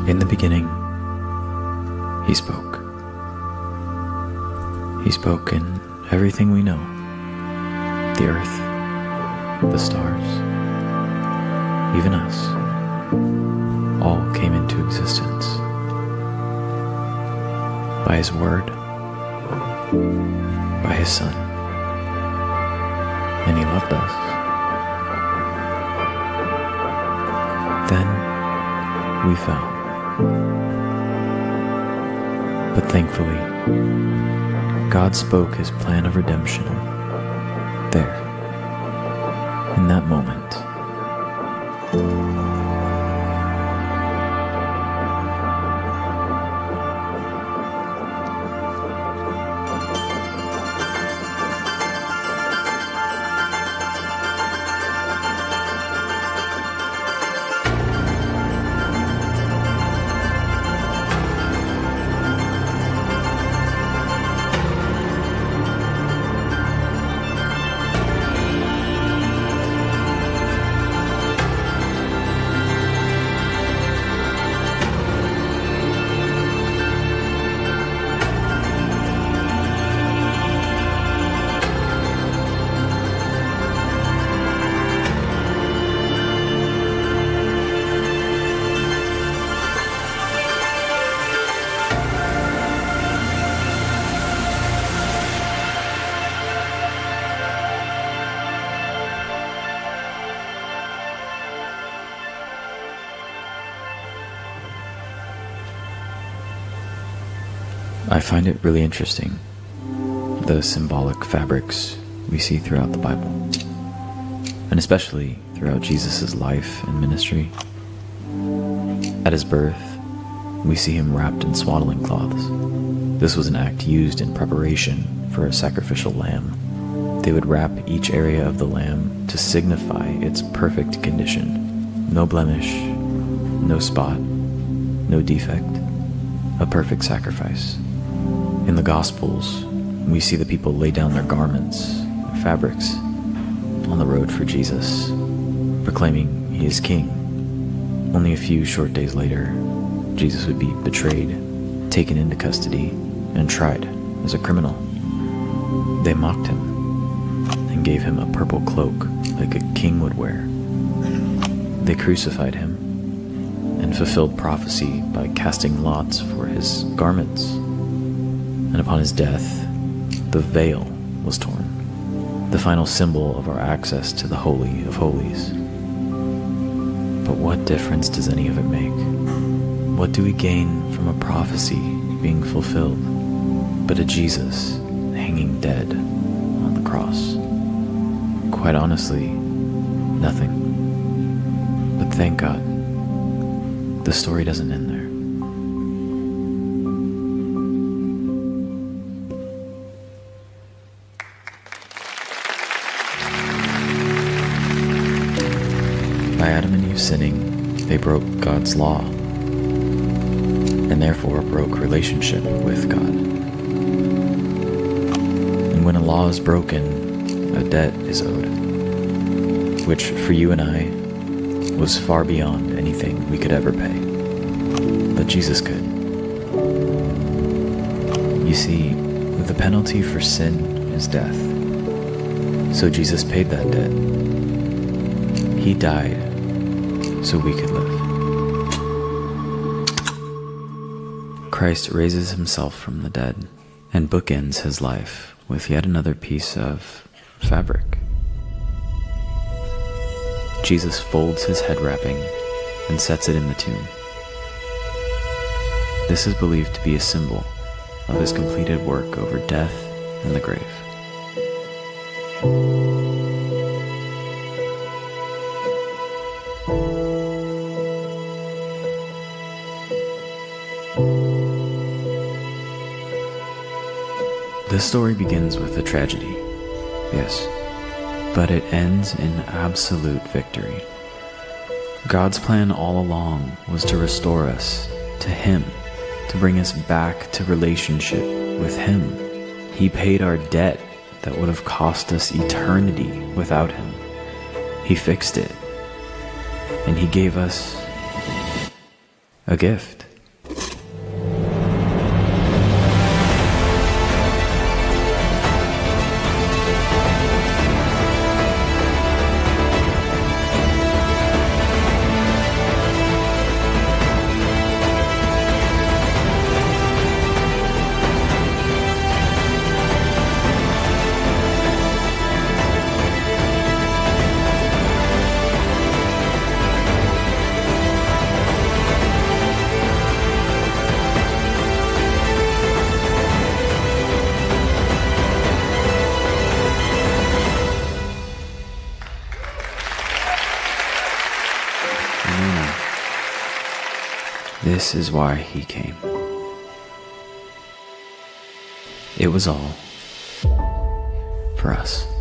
In the beginning, He spoke. He spoke in everything we know. The earth, the stars, even us, all came into existence. By His Word, by His Son, and He loved us. Then we fell. But thankfully, God spoke His plan of redemption there, in that moment. I find it really interesting, the symbolic fabrics we see throughout the Bible, and especially throughout Jesus' life and ministry. At His birth, we see Him wrapped in swaddling cloths. This was an act used in preparation for a sacrificial lamb. They would wrap each area of the lamb to signify its perfect condition. No blemish, no spot, no defect. A perfect sacrifice. In the Gospels, we see the people lay down their garments, their fabrics, on the road for Jesus, proclaiming He is King. Only a few short days later, Jesus would be betrayed, taken into custody, and tried as a criminal. They mocked Him and gave Him a purple cloak like a king would wear. They crucified Him and fulfilled prophecy by casting lots for His garments. And upon His death, the veil was torn, the final symbol of our access to the Holy of Holies. But what difference does any of it make? What do we gain from a prophecy being fulfilled, but a Jesus hanging dead on the cross? Quite honestly, nothing. But thank God, the story doesn't end there. By Adam and Eve sinning, they broke God's law, and therefore broke relationship with God. And when a law is broken, a debt is owed, which for you and I was far beyond anything we could ever pay. But Jesus could. You see, the penalty for sin is death. So Jesus paid that debt. He died so we could live. Christ raises Himself from the dead and bookends His life with yet another piece of fabric. Jesus folds His head wrapping and sets it in the tomb. This is believed to be a symbol of His completed work over death and the grave. This story begins with a tragedy, yes, but it ends in absolute victory. God's plan all along was to restore us to Him, to bring us back to relationship with Him. He paid our debt that would have cost us eternity without Him. He fixed it, and He gave us a gift. This is why he came. It was all for us.